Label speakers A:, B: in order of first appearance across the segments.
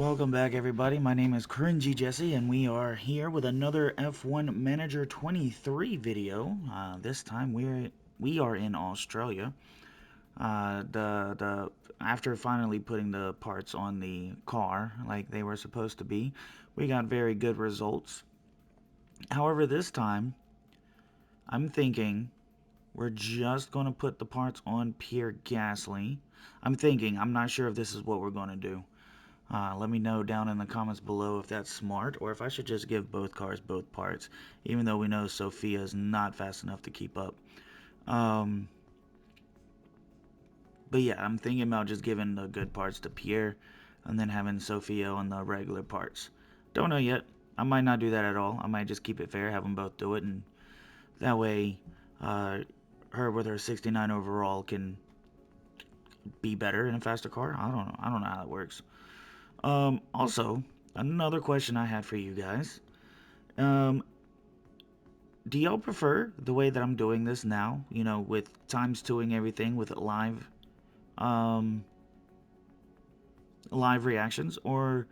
A: Welcome back, everybody. My name is CringeyJesse, and we are here with another F1 Manager 23 video. This time we are in Australia. The after finally putting the parts on the car like they were supposed to be, we got very good results. However, this time I'm thinking we're just gonna put the parts on Pierre Gasly. I'm not sure if this is what we're gonna do. Let me know down in the comments below if that's smart or if I should just give both cars both parts, even though we know Sophia is not fast enough to keep up. But yeah, I'm thinking about just giving the good parts to Pierre and then having Sophia on the regular parts. Don't know yet. I might not do that at all. I might just keep it fair, have them both do it, and that way her with her 69 overall can be better in a faster car. I don't know. I don't know how that works. Also, another question I had for you guys. Do y'all prefer the way that I'm doing this now? You know, with times twoing everything with live reactions, or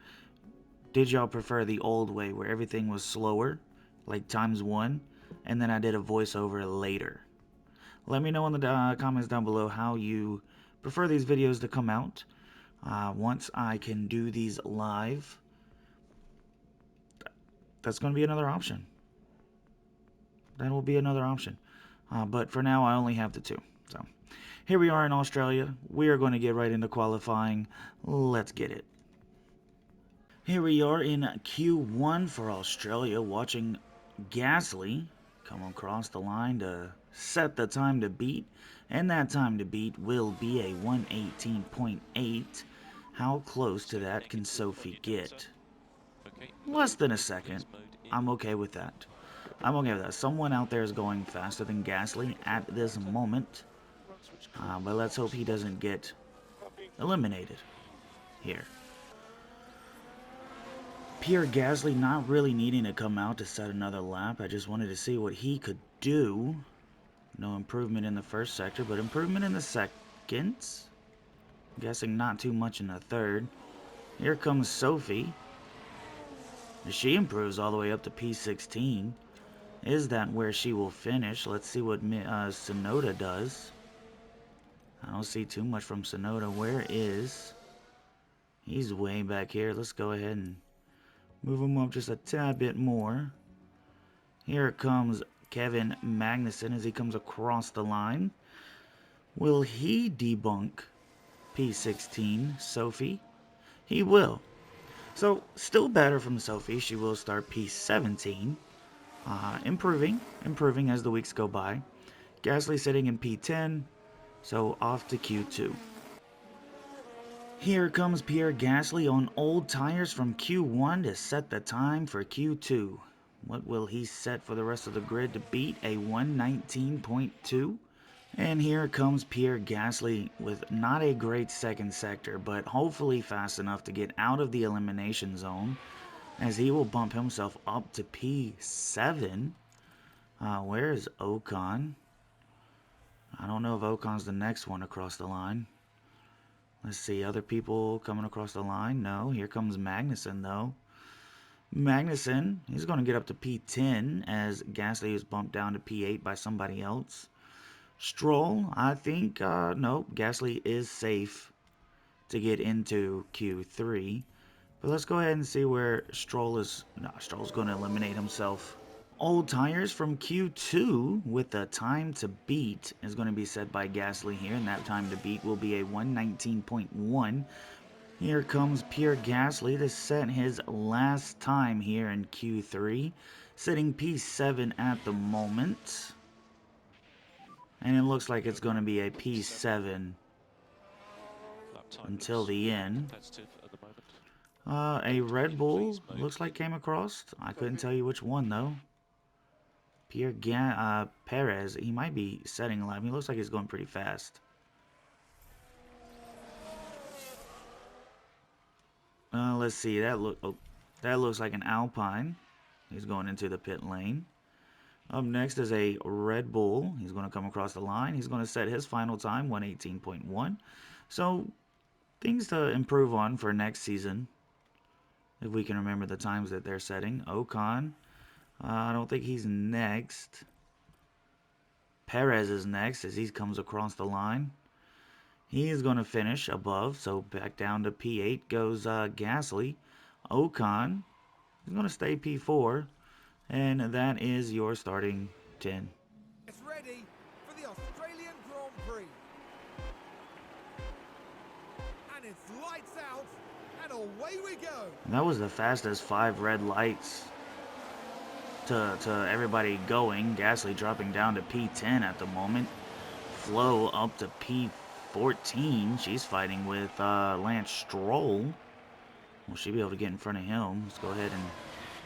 A: did y'all prefer the old way where everything was slower, like times one, and then I did a voiceover later? Let me know in the comments down below how you prefer these videos to come out. Once I can do these live, that's going to be another option. That will be another option. But for now, I only have the two. So here we are in Australia. We are going to get right into qualifying. Let's get it. Here we are in Q1 for Australia, watching Gasly come across the line to set the time to beat. And that time to beat will be a 118.8. How close to that can Sophie get? Less than a second. I'm okay with that. I'm okay with that. Someone out there is going faster than Gasly at this moment. But let's hope he doesn't get eliminated here. Pierre Gasly not really needing to come out to set another lap. I just wanted to see what he could do. No improvement in the first sector, but improvement in the seconds. I'm guessing not too much in the third. Here comes Sophie. She improves all the way up to P16. Is that where she will finish? Let's see what Tsunoda does. I don't see too much from Tsunoda. Where is... He's way back here. Let's go ahead and move him up just a tad bit more. Here comes Kevin Magnussen as he comes across the line. Will he debunk P16 Sophie? He will. So, still better from Sophie. She will start P17. Improving as the weeks go by. Gasly sitting in P10, so off to Q2. Here comes Pierre Gasly on old tires from Q1 to set the time for Q2. What will he set for the rest of the grid to beat a 119.2? And here comes Pierre Gasly with not a great second sector, but hopefully fast enough to get out of the elimination zone, as he will bump himself up to P7. Where is Ocon? I don't know if Ocon's the next one across the line. Let's see, other people coming across the line. No, here comes Magnussen, though. Magnussen, he's going to get up to P10 as Gasly is bumped down to P8 by somebody else. Stroll, I think, nope, Gasly is safe to get into Q3. But let's go ahead and see where Stroll is. No, Stroll's going to eliminate himself. Old tires from Q2 with the time to beat is going to be set by Gasly here, and that time to beat will be a 119.1. Here comes Pierre Gasly to set his last time here in Q3, sitting P7 at the moment. And it looks like it's going to be a P7 until the end. A Red Bull looks like came across. I couldn't tell you which one though. Perez, he might be setting a lap. He looks like he's going pretty fast. Let's see. That looks like an Alpine. He's going into the pit lane. Up next is a Red Bull. He's going to come across the line. He's going to set his final time, 118.1. So, things to improve on for next season. if we can remember the times that they're setting. Ocon, I don't think he's next. Perez is next as he comes across the line. He is going to finish above, so back down to P8 goes Gasly. Ocon is going to stay P4, and that is your starting 10.
B: It's ready for the Australian Grand Prix. And it's lights out, and away we go.
A: And that was the fastest 5 red lights to everybody going. Gasly dropping down to P10 at the moment. Flo up to P14. She's fighting with Lance Stroll. Will she be able to get in front of him? Let's go ahead and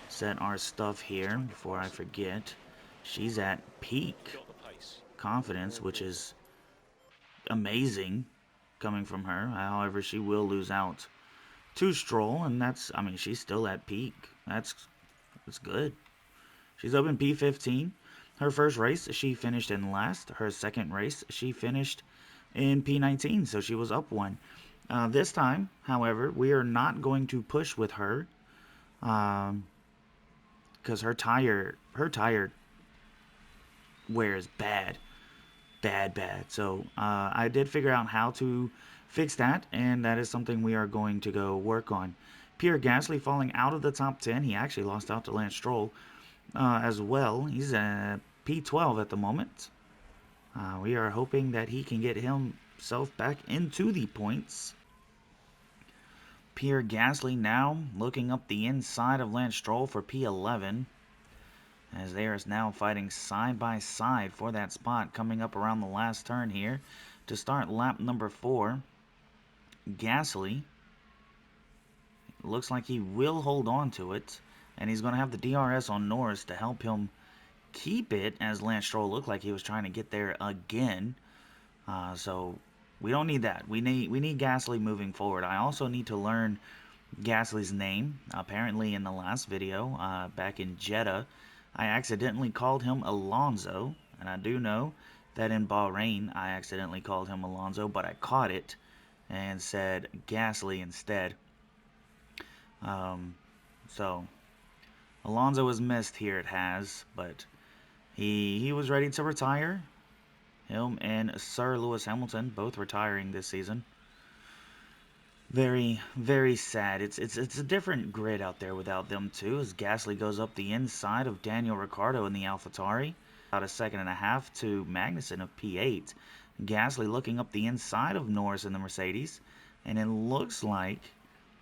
A: set our stuff here before I forget. She's at peak confidence, which is amazing coming from her. However, she will lose out to Stroll, and that's, I mean, she's still at peak. That's good. She's up in P15. Her first race, she finished in last. Her second race, she finished in P19, so she was up one. This time, however, we are not going to push with her because her tire wear is bad. So I did figure out how to fix that, and that is something we are going to go work on. Pierre Gasly falling out of the top 10. He actually lost out to Lance Stroll as well. He's at P12 at the moment. We are hoping that he can get himself back into the points. Pierre Gasly now looking up the inside of Lance Stroll for P11, as they are now fighting side by side for that spot coming up around the last turn here to start lap number 4. Gasly looks like he will hold on to it, and he's going to have the DRS on Norris to help him keep it, as Lance Stroll looked like he was trying to get there again. So we don't need that. We need Gasly moving forward. I also need to learn Gasly's name. Apparently in the last video, back in Jeddah, I accidentally called him Alonso, and I do know that in Bahrain I accidentally called him Alonso, but I caught it and said Gasly instead. So Alonso was missed here at Haas, but he was ready to retire. Him and Sir Lewis Hamilton both retiring this season. Very, very sad. It's a different grid out there without them two, as Gasly goes up the inside of Daniel Ricciardo in the AlphaTauri. About a second and a half to Magnussen of P8. Gasly looking up the inside of Norris in the Mercedes, and it looks like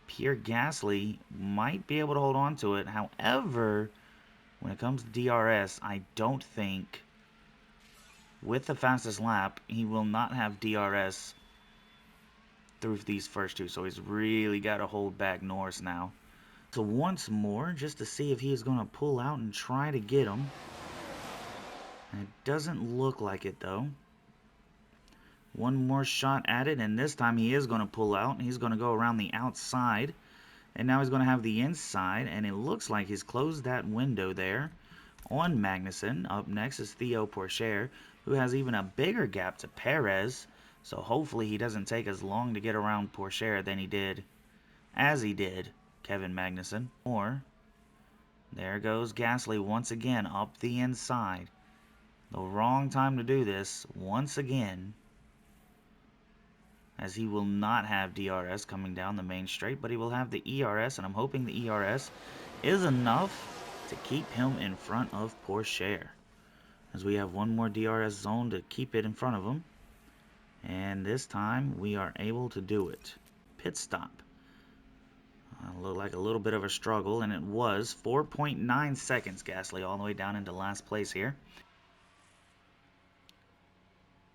A: Pierre Gasly might be able to hold on to it. However, when it comes to DRS, I don't think with the fastest lap he will not have DRS through these first two, so he's really got to hold back Norris now. So once more, just to see if he is going to pull out and try to get him. And it doesn't look like it though. One more shot at it, and this time he is going to pull out, and he's going to go around the outside, and now he's going to have the inside, and it looks like he's closed that window there on Magnussen. Up next is Theo Pourchaire, who has even a bigger gap to Perez. So hopefully he doesn't take as long to get around Pourchaire than he did, Kevin Magnussen. Or, there goes Gasly once again up the inside. The wrong time to do this once again, as he will not have DRS coming down the main straight, but he will have the ERS, and I'm hoping the ERS is enough to keep him in front of Pourchaire, as we have one more DRS zone to keep it in front of him. And this time we are able to do it. Pit stop. Looked like a little bit of a struggle, and it was 4.9 seconds. Gasly all the way down into last place here.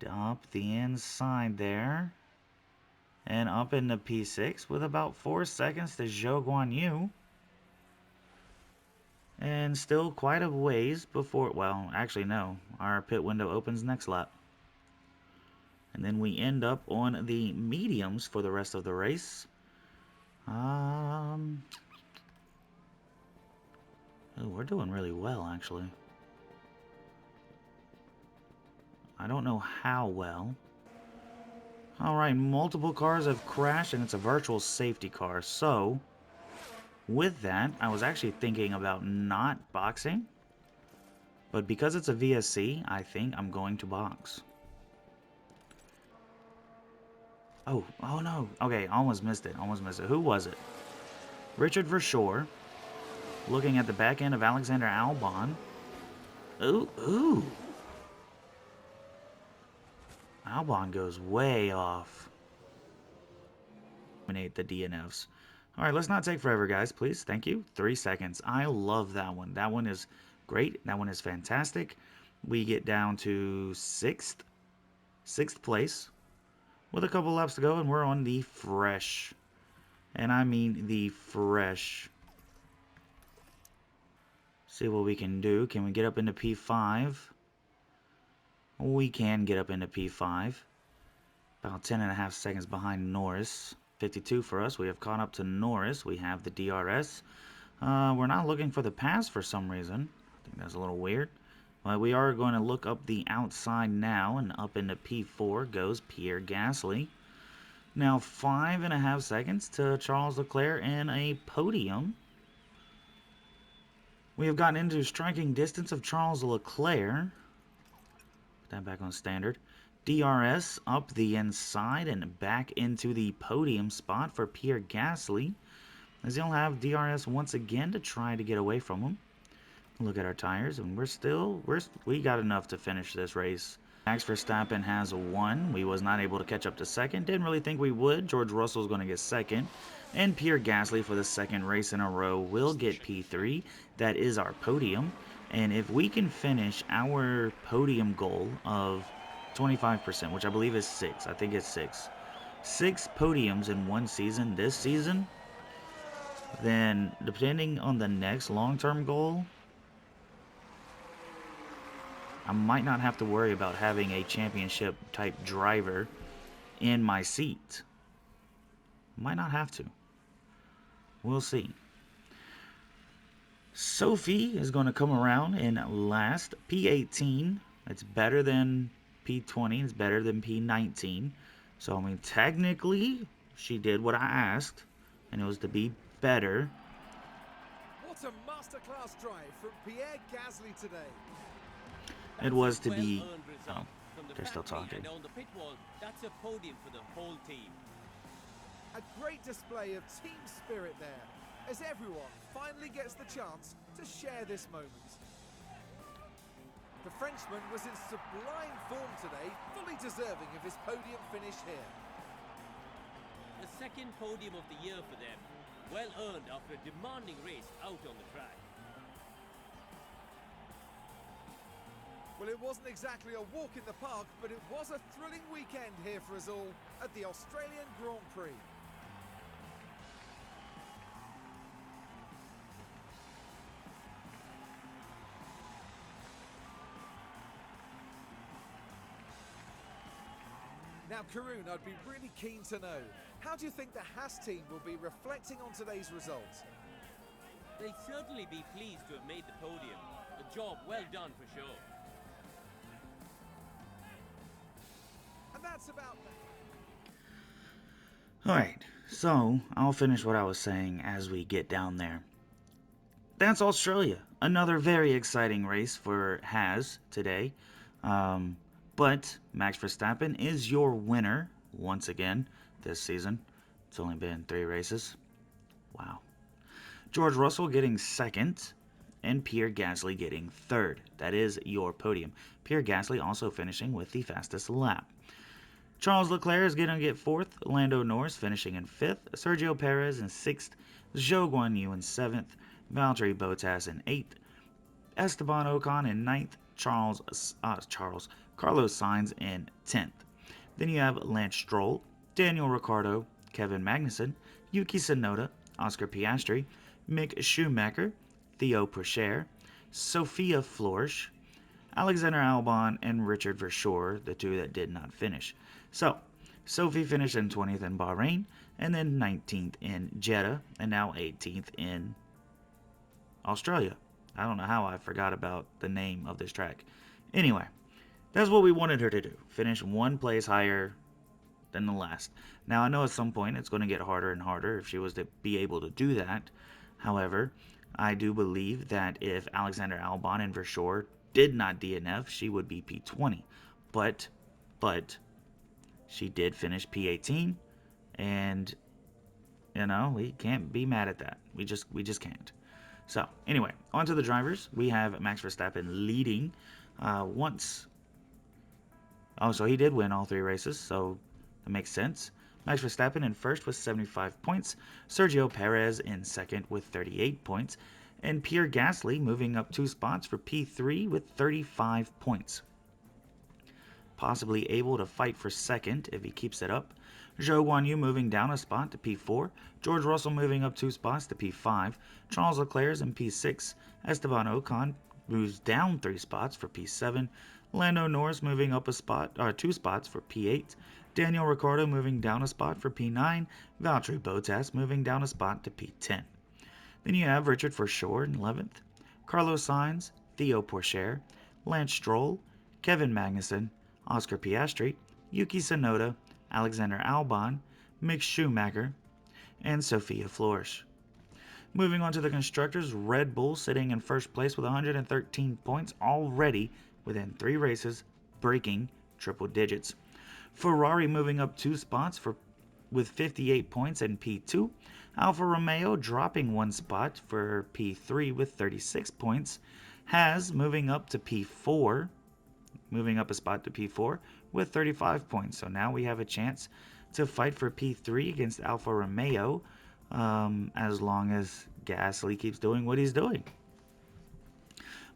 A: Up the inside there. And up into P6 with about 4 seconds to Zhou Guanyu. And still quite a ways before, well, actually no, our pit window opens next lap. And then we end up on the mediums for the rest of the race. Oh, we're doing really well, actually. I don't know how well. Alright, multiple cars have crashed, and it's a virtual safety car. So, With that, I was actually thinking about not boxing, but because it's a VSC, I think I'm going to box. Oh no. Okay, almost missed it. Almost missed it. Who was it? Richard Verschoor. Looking at the back end of Alexander Albon. Ooh. Albon goes way off. Dominate the DNFs. All right, let's not take forever, guys, please. Thank you. 3 seconds. I love that one. That one is great. That one is fantastic. We get down to sixth place with a couple laps to go, and we're on the fresh. And I mean the fresh. See what we can do. Can we get up into P5? We can get up into P5. About 10.5 seconds behind Norris. 52 for us. We have caught up to Norris. We have the DRS. We're not looking for the pass for some reason. I think that's a little weird. But we are going to look up the outside now, and up into P4 goes Pierre Gasly. Now 5.5 seconds to Charles Leclerc and a podium. We have gotten into striking distance of Charles Leclerc. Put that back on standard. DRS up the inside and back into the podium spot for Pierre Gasly, as he'll have DRS once again to try to get away from him. Look at our tires, and we got enough to finish this race. Max Verstappen has won. We was not able to catch up to second. Didn't really think we would. George Russell's going to get second. And Pierre Gasly, for the second race in a row, will get P3. That is our podium. And if we can finish our podium goal of 25%, which I believe is 6. I think it's 6. 6 podiums in one season this season, then depending on the next long-term goal, I might not have to worry about having a championship type driver in my seat. Might not have to. We'll see. Sophie is going to come around in last. P18. It's better than P20. It's better than P19. So, I mean, technically, she did what I asked, and it was to be better.
B: What a masterclass drive from Pierre Gasly today.
A: It was to be... Oh, they're still talking.
C: On the pit wall, that's a podium for the whole team.
B: A great display of team spirit there, as everyone finally gets the chance to share this moment. The Frenchman was in sublime form today, fully deserving of his podium finish here.
C: The second podium of the year for them. Well earned after a demanding race out on the track.
B: Well, it wasn't exactly a walk in the park, but it was a thrilling weekend here for us all at the Australian Grand Prix. Now, Karun, I'd be really keen to know, how do you think the Haas team will be reflecting on today's results?
C: They'll certainly be pleased to have made the podium. A job well done for sure.
B: And that's about that.
A: Alright, so I'll finish what I was saying as we get down there. That's Australia. Another very exciting race for Haas today. But Max Verstappen is your winner once again this season. It's only been 3 races. Wow. George Russell getting second, and Pierre Gasly getting third. That is your podium. Pierre Gasly also finishing with the fastest lap. Charles Leclerc is going to get 4th. Lando Norris finishing in 5th. Sergio Perez in 6th. Zhou Guanyu in 7th. Valtteri Bottas in 8th. Esteban Ocon in 9th. Carlos Sainz in 10th. Then you have Lance Stroll, Daniel Ricciardo, Kevin Magnussen, Yuki Tsunoda, Oscar Piastri, Mick Schumacher, Theo Pourchaire, Sophia Florsch, Alexander Albon, and Richard Verschoor, the 2 that did not finish. So, Sophie finished in 20th in Bahrain, and then 19th in Jeddah, and now 18th in Australia. I don't know how I forgot about the name of this track. Anyway, that's what we wanted her to do. Finish 1 place higher than the last. Now, I know at some point it's going to get harder and harder if she was to be able to do that. However, I do believe that if Alexander Albon and Verschoor did not DNF, she would be P20. But she did finish P18, and we can't be mad at that. We just can't. So anyway, on to the drivers. We have Max Verstappen leading once. Oh, so he did win all 3 races, so that makes sense. Max Verstappen in first with 75 points, Sergio Perez in second with 38 points, and Pierre Gasly moving up 2 spots for P3 with 35 points. Possibly able to fight for second if he keeps it up. Zhou Guanyu moving down a spot to P4, George Russell moving up 2 spots to P5, Charles Leclerc in P6, Esteban Ocon moves down 3 spots for P7, Lando Norris moving up 2 spots for P8, Daniel Ricciardo moving down a spot for P9, Valtteri Bottas moving down a spot to P10. Then you have Richard Verschoor in 11th, Carlos Sainz, Theo Pourchaire, Lance Stroll, Kevin Magnussen, Oscar Piastri, Yuki Tsunoda, Alexander Albon, Mick Schumacher, and Sophia Flores. Moving on to the constructors, Red Bull sitting in first place with 113 points already within 3 races, breaking triple digits. Ferrari moving up 2 spots with 58 points in P2. Alfa Romeo dropping 1 spot for P3 with 36 points. Haas moving up to P4, moving up a spot to P4 with 35 points. So now we have a chance to fight for P3 against Alfa Romeo as long as Gasly keeps doing what he's doing.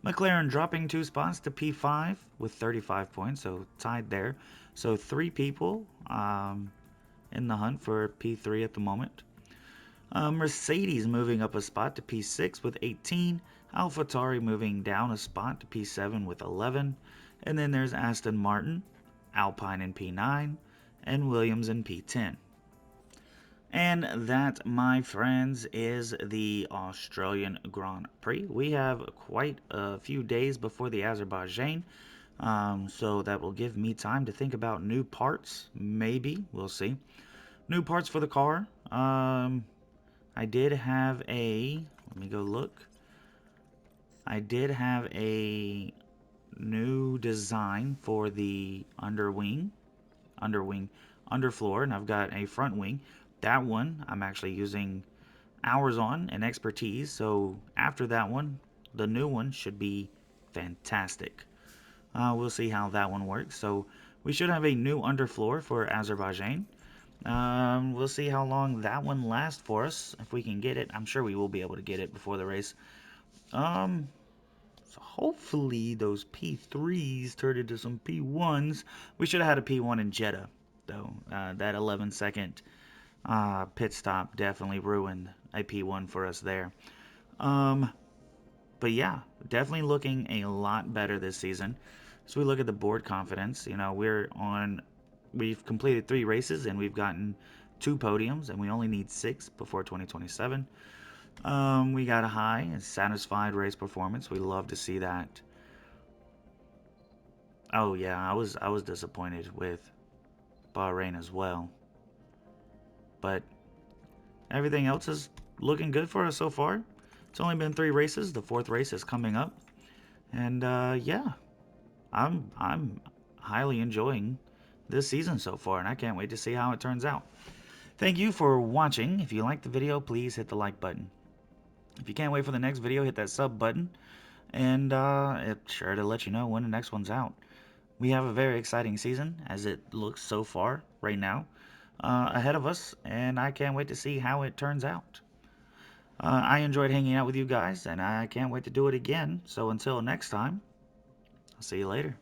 A: McLaren dropping 2 spots to P5 with 35 points, so tied there. So 3 people in the hunt for P3 at the moment. Mercedes moving up a spot to P6 with 18. AlphaTauri moving down a spot to P7 with 11. And then there's Aston Martin, Alpine in P9, and Williams in P10. And that, my friends, is the Australian Grand Prix. We have quite a few days before the Azerbaijan, so that will give me time to think about new parts. Maybe, we'll see. New parts for the car. I did have let me go look. I did have a new design for the underfloor, and I've got a front wing. That one I'm actually using hours on and expertise, so after that one, the new one should be fantastic. We'll see how that one works. So we should have a new underfloor for Azerbaijan. We'll see how long that one lasts for us. If we can get it, I'm sure we will be able to get it before the race. So hopefully those P3s turned into some P1s. We should have had a P1 in Jeddah, though. That 11-second pit stop definitely ruined a P1 for us there. But yeah, definitely looking a lot better this season. So we look at the board confidence. We've completed 3 races and we've gotten 2 podiums, and we only need 6 before 2027. We got a high and satisfied race performance. We love to see that. Oh yeah, I was disappointed with Bahrain as well. But everything else is looking good for us so far. It's only been 3 races. The 4th race is coming up. And yeah, I'm highly enjoying this season so far, and I can't wait to see how it turns out. Thank you for watching. If you liked the video, please hit the like button. If you can't wait for the next video, hit that sub button, and it's sure to let you know when the next one's out. We have a very exciting season, as it looks so far right now, ahead of us, and I can't wait to see how it turns out. I enjoyed hanging out with you guys, and I can't wait to do it again. So until next time, I'll see you later.